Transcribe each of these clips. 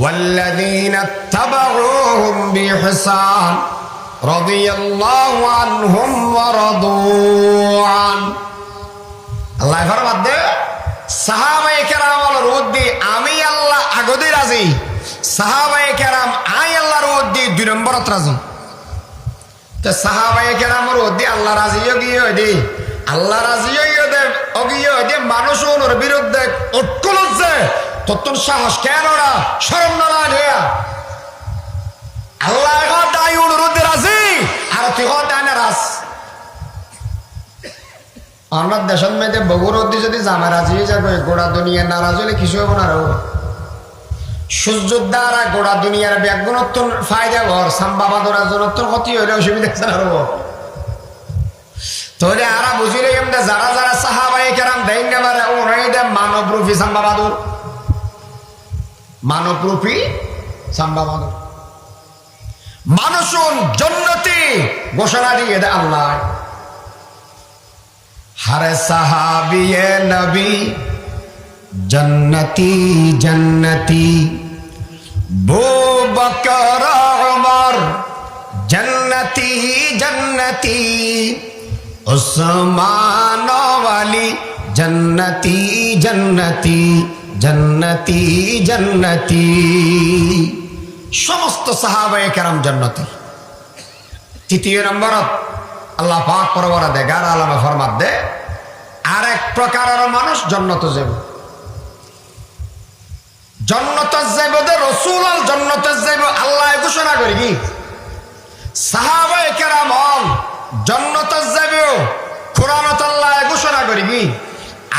والذين اتبعوهم بإحسان رضي الله عنهم ورضوا عنه আল্লাহ ফরমান দে সাহাবায়ে কেরামের উদ্দি আমি আল্লাহ আগদি রাজি সাহাবায়ে কেরাম আই আল্লাহর উদ্দি দুই নম্বরত রাজি তো সাহাবায়ে কেরামের উদ্দি আল্লাহ রাজি গিয়ে দে আল্লাহ রাজি গিয়ে দে মানুষ ওর বিরুদ্ধে অটকল হচ্ছে তোর সাহস কেন না শরম না লাগে আল্লাহ দাই অনুরোধে রাজি আর তুই দায় নারাজ আমরা দেশের মেয়েদের বগুরদি যদি জামা রাজি হয়ে যাবে গোড়া দুনিয়া নারাজ হলে কিছু হবো না রো সূর্যর দ্বারা গোড়া দুনিয়ার ব্যাগুণত্ব ফায়দা ঘর সাম্বাবা ধরার জন্য তোর ক্ষতি হইলে অসুবিধা না রো তাহলে আরা বুঝিলে এমনি যারা যারা সাহাবায়ে কেরাম দেয় না পারে ওরাই দেয় মানবরূপী সাম্বাবাদুর মানবরূপী সাম্বাবাদুর মানুষুন জন্নতি ঘোষণা দিয়ে দেয় আল্লাহ हर सहाबी नबी जन्नती जन्नती बू बकर उमर जन्नती जन्नती उस्मान वाली जन्नती जन्नती जन्नती जन्नती समस्त साहाबाए केराम जन्नती तृतीय नंबर আল্লাহ পাক পরবরা দে গার আলামে ফরমাত দে আরেক প্রকারের মানুষ জান্নাত যাবে জান্নাত যাবে দে রাসূল জান্নাত যাবে আল্লাহ ঘোষণা করে কি সাহাবায়ে কেরাম জান্নাত যাবে কুরআনত আল্লাহ ঘোষণা করে কি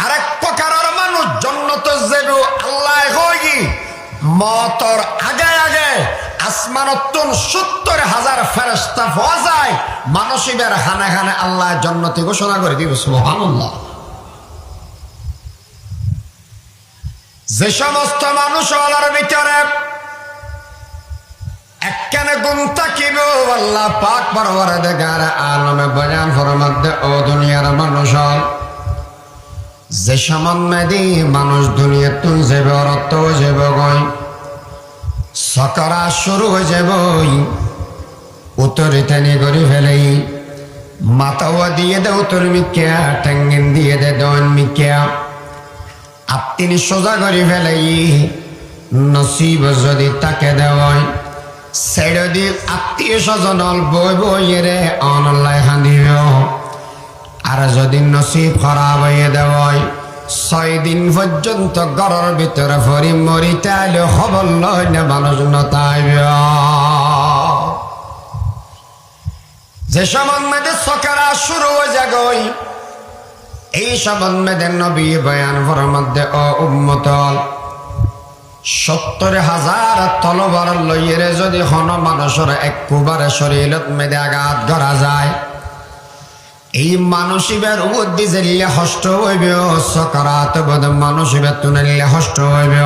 আরেক প্রকারের মানুষ জান্নাত যাবে আল্লাহ কয় কি মওতর আগে আগে আসমানতুন ৭০,০০০ ফেরেশতা পাওয়া যায় মানুষের খানে খানে আল্লাহ জান্নাতে ঘোষণা করে দিবে সুবহানাল্লাহ যে সমস্ত মানুষ আল্লাহর ভিতরে একখানে গুণ থাকিব আল্লাহ পাক পরওয়ারদিগার আলমে বয়ান ফরমাতে ও দুনিয়ার মানুষ যে সামান্যদি মানুষ দুনিয়াতুন যাবে অর্থ যাবে গই সকরা শুরু হয়ে যাব উত্তরে টানি করে ফেলেই মাথাওয়া দিয়ে দে উত্তর মিকিয়া টাঙ্গিন দিয়ে দে দন মিকিয়া আপনি সোজা করে ফেলেই নসিব যদি তাকে দেওয়ায় সেড়ে দিয়ে আত্মীয় স্বজন বই বইয়েরে অনলাইন হাঁদিব আর যদি নসিব খারাপ হয়ে দেওয়ায় ৬ দিন পর্যন্ত ঘরের ভিতরে ফরি মরি তাইলে খবর লয় না মানুষ নতাইব যে সম্বন্ধে সকারা শুরু হয়ে যাগই এই সম্বন্ধে নবী বয়ান ফরমাতে ও উম্মত ৭০,০০০ তলবার লইয়ে যদি হন মানুষের একবারে শরীরত মেদে আঘাত করা যায় এই মানসিবের উদ্দি জেলিয়া হষ্ট হইবে সকারাত বদ মানসিবের তুনালিয়া হষ্ট হইবে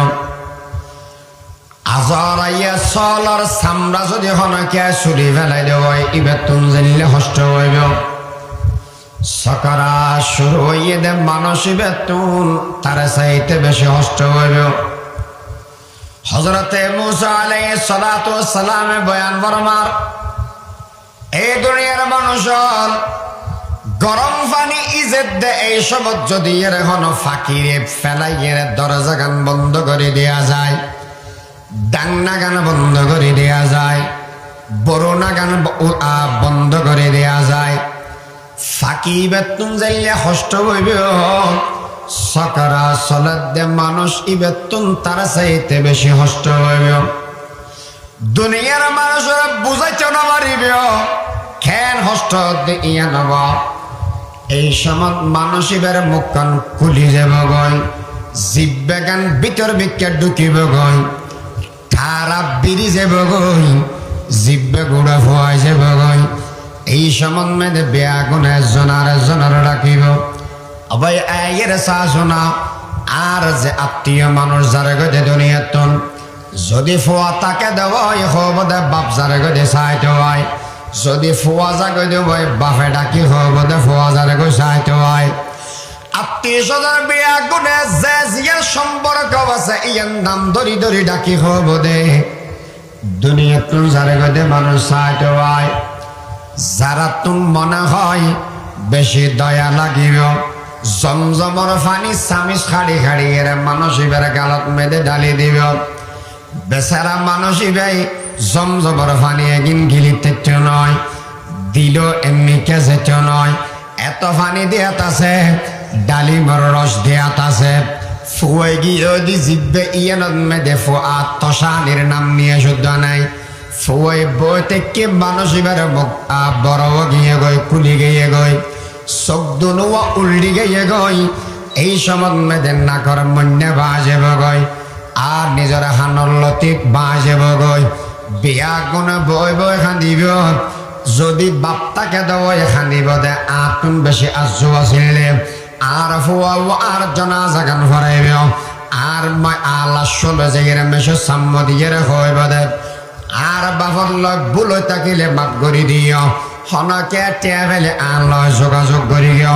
আজরাইয়া সলর সামরা যদি হনকে চুরি ফেলাই দেওয়াই ইবে তুন জেলিয়া হষ্ট হইবে সকারা শুরু হইয়ে দে মানসিবের তুন তারা চাইতে বেশি হষ্ট হইবে হযরতে মুসা আলাইহিস সালাতু ওয়াস সালামে বয়ান ফরমার এই দুনিয়ার মানুষ গরম পানি ইজেত দে এই সময় যদি এর হন ফাঁকিরে ফেলাই এর দরজা গান বন্ধ করে দেয়া যায় ডাংনা গান বন্ধ করে দেয়া যায় বরোনা গান বন্ধ করে দেয়া যায় ফাঁকি বেতুন যাইলে কষ্ট হইবে সকারা সলাদ দে মানুষ ইবেতুন তারা চাইতে বেশি কষ্ট হইবে দুনিয়ার মানুষরা বুঝাইতে না পারিবে খেন কষ্ট ইয়া নবা এই সময় মানসিবের মুখ কান খুলি যাব গই জিব্বে গান ভিতর বিকে ঢুকিব গই তারা বিরি যাব গই জিব্বে গুড়া ফুয়াই যাব গই এই সময় বেয়া গুণে জনার রাখিব আবাই আয়ের শাসনা আর যে আত্মীয় মানুষ যারে গদে দুনিয়াতন যদি ফুয়া তাকে দেওয়াই হবদে বাপ যারে গদে চাইতে হয় যদি ফুয়া জাগে দেব বাপে ডাকি হবদে ফুয়া যারে গো চাইতে হয় আত্মীয় স্বজন বিয়া গুনে যে জিয়ার সম্পর্ক আছে ইয়ার নাম ধরি ধরি ডাকি হব দে দুনিয়া তুন যারে গদে মানুষ সাইতে হয় যারা তুম মনে হয় বেশি দয়া লাগিব জমজমর ফানি সামিস খাড়ি খাড়ি এর মানুষ এবার গালত মেদে ঢালি দিব বেচারা মানুষ ভাই জমজমর ফানি একদিন গিলিতে নয় দিল এমনি কেজে নয় এত ফানি দিয়াত আছে ডালিমর রস দিয়াত আছে ফুয়ে গিয়ে দি জিব্বে ইয়ানত মেদে ফো আত্মশানির নাম নিয়ে শুদ্ধ নাই ফুয়ে বইতে কে মানুষ এবার বড় গিয়ে গই কুলি গিয়ে গই চোখ দুনুয়া উল্টি গিয়ে গই এই সময় মেদের না কর মন্যে বাজে বগই আর নিজের হানর লতিক বাজে বগই বিয়া গুণে বই বই খান্দিব যদি বাপটাকে দেব খান্দিব দে আতুন বেশি আজু আসিলে আর ফুয়াও আর জনাজা গান ফরাইব আর আল্লাহ ষোলো জায়গার মেশো সাম্য দিয়ে হইব দে আর বাপর লগ বুলই থাকিলে বাপ গড়ি দিও হনকে টেবেলে আল্লাহ যোগাযোগ করি গিয়ে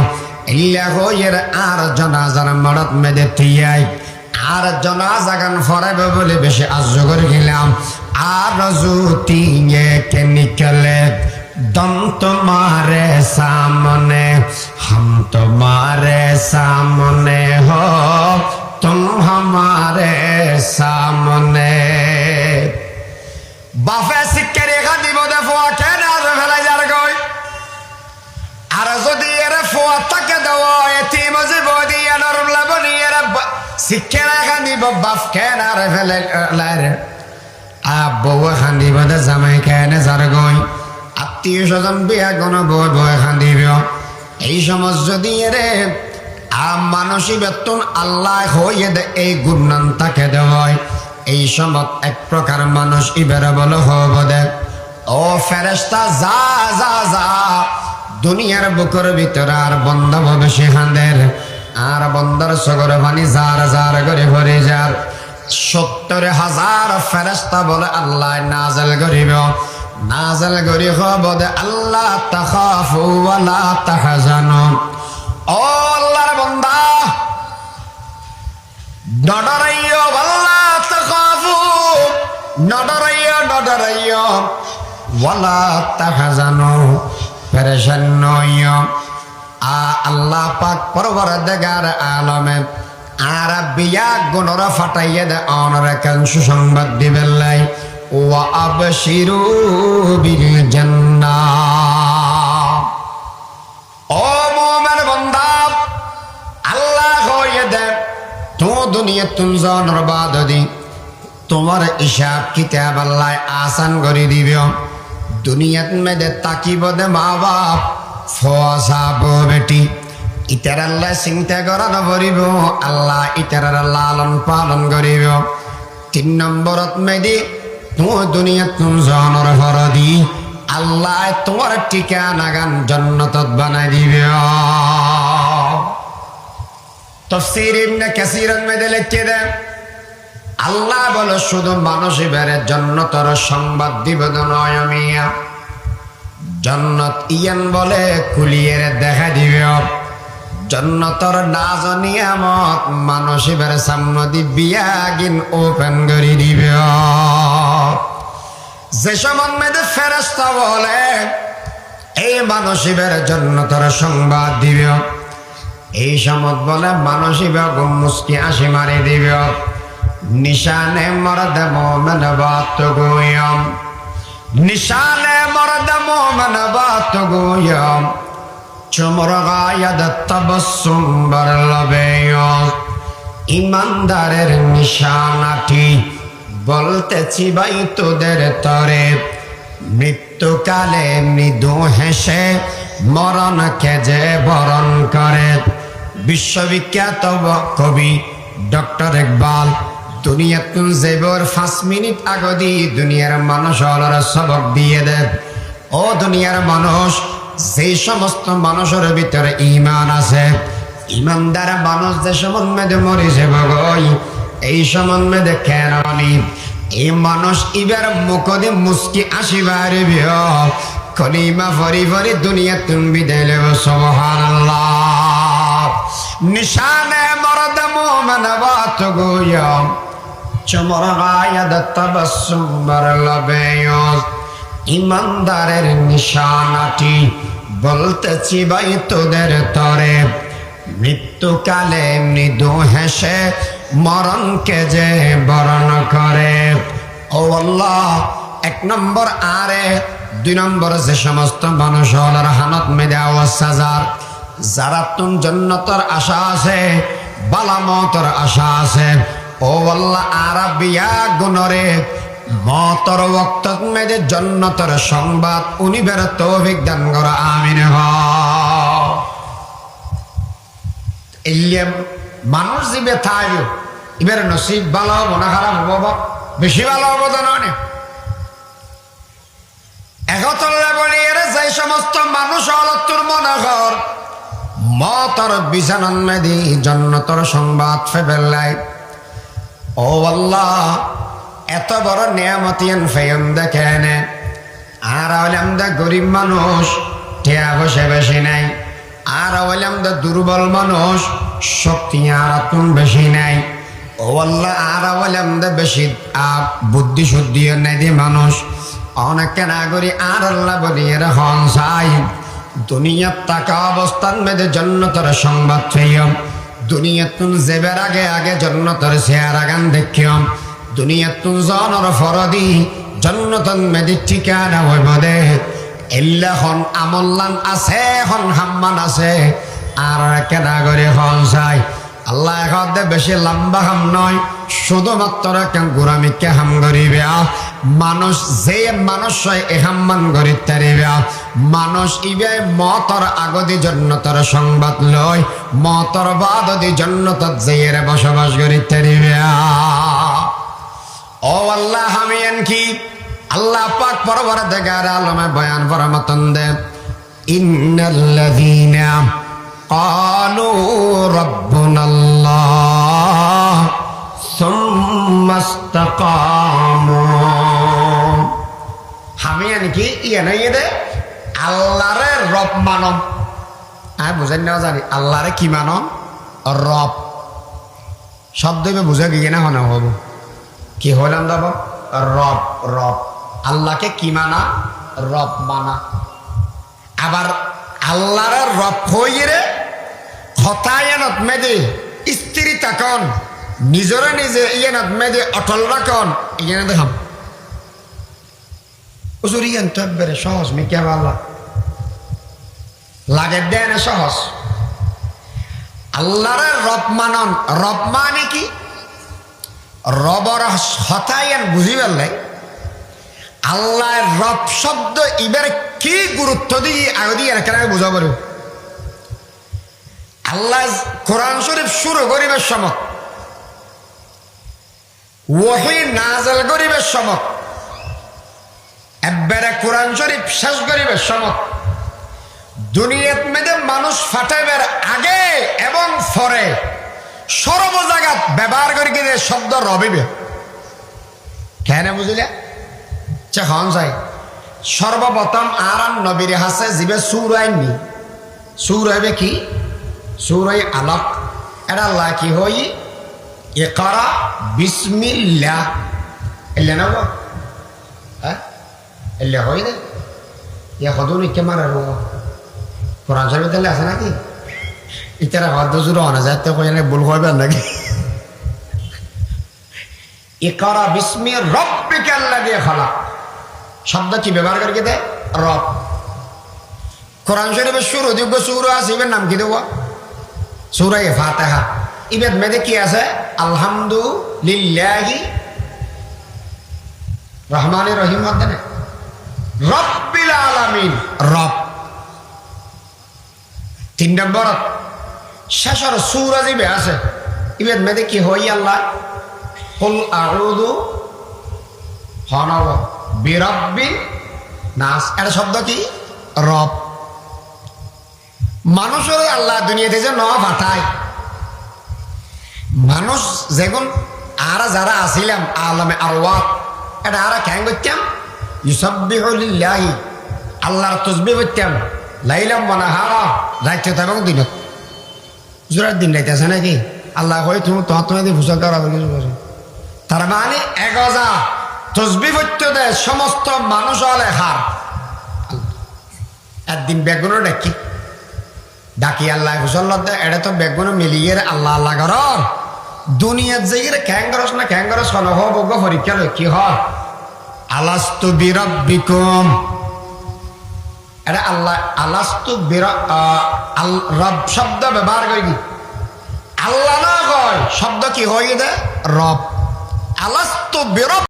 ইল্লা হইয়ের আর জনাজার মরত মেদে তিয়াই আর জনাজা গান ফরাইব বলে বেশি আজু করে গেলাম আর জুতি কে নিকলে दम तुम्हारे सामने हम तुम्हारे सामने हो तुम हमारे सामने बाफे सिक्के रेखा দিব দে ফোয়া কেন আর ফেলাই যার গই আর যদি এর ফোয়া তাকে দাও এতিম জীব দিয়ে নরম লাবনি এর সিক্কে রেখা দিব বাফ কেন আর ফেলাই লারে আব্বু খান দিব দে জামাই কেন যার গই আত্মীয় স্বজন বিয়া গণ বই বই খান্দিব এই সমাজ যদি রে মানসিক বেতন আল্লাহ হইয়ে দে এই গুণান তাকে দেওয়ায় এই সময় এক প্রকার মানুষ ইবের বলে হব দে ও ফেরেশতা যা যা যা দুনিয়ার বুকের ভিতরে আর বন্ধ হবে সেখানদের আর বন্দর সগর পানি যার যার করে ভরে যার 70,000 ফেরেশতা বলে আল্লাহ নাজেল করিব নাজেল করি হবদ আল্লাহ তাখাফু ওয়া লা তাহজানু ও আল্লাহর বান্দা ডরাইও ওয়ালা তাখাফু ডরাইও ওয়ালা তাহজানু পেরেশান নইও আল্লাহ পাক পরবর্তীকার আলমে আর বিয়া গুণরা ফাটাইয়ে দে অনরা কেন সুসংবাদ দিবেন লাই ওয়া আবশিরু বিল জান্নাহ ও মুমিন বান্দা আল্লাহ কইয়ে দে তো দুনিয়া তুম জানর বাদদি তোমার হিসাব কিতাব আল্লাহ আসান করে দিবে দুনিয়াত মেদে তাকিব দে মা বাপ ফসাব বেটি ইতার আল্লাহ চিন্তা করা নকরিব আল্লাহ ইতার লালন পালন করিব 3 নম্বরত মেদি তো দুনিয়া তুম জানর ফরদি আল্লাহ তোমার ঠিকানা গান জান্নাতত বানাই দিবে তাফসীর ইবনে কাসীর মধ্যে লিখে দেন আল্লাহ বলে শুধু মানুষ বেরে জান্নাতের সংবাদ দিব নয় মিয়া জান্নাত ইয়ান বলে কুলিয়ে দেখা দিবে জান্নাতের নাজ নিয়ামত মানুষ বেরে সামনে দিবিয়া গিন ওপেন করে দিবে যে সময় মেদে ফেরেশতা বলে এই মানুষ বেরে জান্নাতের সংবাদ দিবে এই সময় বলে মানুষ বেগম মুস্কি আসি মারি দিবে নিশানে মরদ মোমেন বাত গোয়ম নিশানে মরদ মোমেন বাত গোয়ম চমর গায়দ তবসুম বার লবে ইমানদারের নিশানাটি বলতেছি ভাই তোদের তরে মৃত্যুকালে মৃদু হেসে মরণকে যে বরণ করে বিশ্ববিখ্যাত কবি ডক্টর ইকবাল দুনিয়াত যাইবার 5 মিনিট আগে দি দুনিয়ার মানুষ হলার সবক দিয়ে দেয় ও দুনিয়ার মানুষ যে সমস্ত মানুষের ভিতরে ঈমান আছে ঈমানদার মানুষ যে সম্বন্ধে মরে যাবে গই এই সম্বন্ধে কেরানি এই মানুষ ইবার মুখে মুস্কি আসিবারে বিয় কলিমা ফরি ফরি দুনিয়া তুমি বিদায় লেব সুবহানাল্লাহ নিশানে মরদ মোমেন বাত গোয়ম চমর গায়দ তবসুম বার লবেয়স ইমানদারের নিশানাটি বলতেছি ভাই তোদের তরে মৃত্যুকালে মৃদু হেসে মরণকে যে বরণ করে। ও আল্লাহ, 1 নম্বর আরে 2 নম্বর যে সমস্ত মানুষ হলার হানত মেদে আওয়াজ সাজার যারা তুন জন্নতর আশা আছে বালামতর আশা আছে। ও আল্লাহ, আরাবিয়া গুণরে মতর ওয়াক্ত মেদে জন্নতর সংবাদ উনিবের তৌফিক দান করা আমিন। ইল্লেম মানুষ জিবে থাকবে এবার নসিব ভালো হবো না খারাপ হবো, বেশি ভালো হবো তো নয়। একতলে বলি এর যে সমস্ত মানুষ অলত্তর মনে কর মতর বিছানন মেদি জন্নতর সংবাদ ফেবেলাই। ও আল্লাহ, এত বড় নিয়ামতিয়ান ফেয়ম দেখেন আর হইলাম দা গরিব মানুষ টিয়া বসে বেশি নাই, আর হইলাম দা দুর্বল মানুষ শক্তি আর তুন বেশি নাই। ও আল্লাহ, আর হইলাম দা বেশি বুদ্ধি শুদ্ধি নাই দি মানুষ অনেক না করি আর আল্লাহ বলি এরা হন চাই দুনিয়ার টাকা অবস্থান মেদে জন্নতর সংবাদ পেয়ম। দুনিয়ার তুন যেবার আগে আগে জন্নতর চেহারা গান দেখিয়ম। দুনিয়ার তুন জনর ফরদি জন্নতন মেদি ঠিকানা হইব দে। এল্লা হন আমল্লান আছে হন হাম্মান আছে আর কেনা করে হন চাই। আল্লাহ এখন বেশি লম্বা হাম নয়, শুধুমাত্র কেন গোরামিকে হাম করিবে মানুষ যে মানুষ এ হাম্মান করি তারিবে মানুষ ইবে মতর আগদি জন্নতর সংবাদ লয় মতর বাদদি জন্নতত যেয়ের বসবাস করি তারিবে। ও আল্লাহ, আমি কি আল্লাহ পাক পরবর্তীকার আলমে বয়ান ফরমাতন দে ইন্নাল্লাযীনা ক্বালু রাব্বুনাল্লাহ সুম্মা ইসতাকামু। আমি কি ইয়ে নাই দে আল্লাহরে রব মানম। আমি বুঝেন না জানি আল্লাহরে কি মানম রব শব্দ বুঝে কি না হন হব কি হলাম যাব রব। রব আল্লাহকে কি মানা রব মানা। আবার আল্লাহর রব হইরে হতায়নত মেদে স্ত্রী তাকন নিজরে নিজে ইয়ানত মেদে অটল রাখন ইয়ান দেখাম উজুরিয়ান তো একবারে সহজ মিকে আল্লাহ লাগে দেন সহজ। আল্লাহর রব মানন রব মানে কি রবর হতায়ন বুঝি পারলে আল্লাহর রব শব্দ এবার কি গুরুত্ব দিয়ে আগে দিয়ে এখানে বোঝা পারব। আল্লাহ কোরআন শরীফ শুরু করিবার সময় ওহী নাযিল করিবার সময় একবারে কোরআন শরীফ শেষ করিবার সময় দুনিয়াত মেদে মানুষ ফাটাইবার আগে এবং পরে সর্ব জায়গাত ব্যবহার করি কিনে শব্দ রবিবে কেন বুঝলে হন যায়। সর্বপ্রথম আর নবীর হাসে জিবে সুর আইনি সুর হইবে কি সুরাই আলাক এটা আল্লাহ কি হই ইকরা বিসমিল্লাহ এলে না হ্যাঁ এলে হই দে ইয়া কদুন কে মারা রো কোরআন শরীফ দিলে আছে নাকি ইতারা হদ জুর না যায় তো কইলে ভুল হবে নাকি। ইকরা বিসমি রাব্বিকাল্লাযী খালাক শব্দ কি ব্যবহার করে দে রব। কোরআন শরীফের শুরু যোগ্য সূরা আছে এর নাম কি দেব সূরা ফাতিহা। ইবেদ মেদে কি আছে আলহামদুলিল্লাহি রহমানির রহিম মধ্যে রব্বিল আলামিন রব। 3 নম্বর শেষর সূরা জিবে আছে ইবেদ মেদে কি হই আল্লাহ কুল আউযু হানাওয়া বিরাব্বিন নাস এর শব্দ কি রব। মানুষের আল্লাহ দুনিয়াতে যে ন পাঠায় মানুষ যেগুন আর যারা আসিলাম আলমে আরওয়াহ এটা আর কেন করতাম ইউসাব্বিহু লিল্লাহি আল্লাহর তাসবিহ করতাম লাইলাম ওয়া নাহারা রাত এবং দিনত জোরার দিন রাইতেছে নাকি আল্লাহ কই তুমি তোমার দিয়ে ভূষণ করা কিছু করে তার মানে এগজা তসবি হইতে দেয় সমস্ত মানুষ হলে হার একদিন বেগুনো ডাকি আল্লাহ ভূষণ দেয় এটা তো বেগুনো মিলিয়ে আল্লাহ আল্লাহ কর দুনিয়ার জায়গায় খ্যাঙ্গরস না খ্যাঙ্গরস হবজ্ঞ পরীক্ষা লয় কি হয় আলাস্তু বিরাব্বিকুম এটা আল্লাহ আলাস্তু রব শব্দ ব্যবহার করি আল্লাহ না কয় শব্দ কি হয়ে দে রব আলাস্তু বিরাব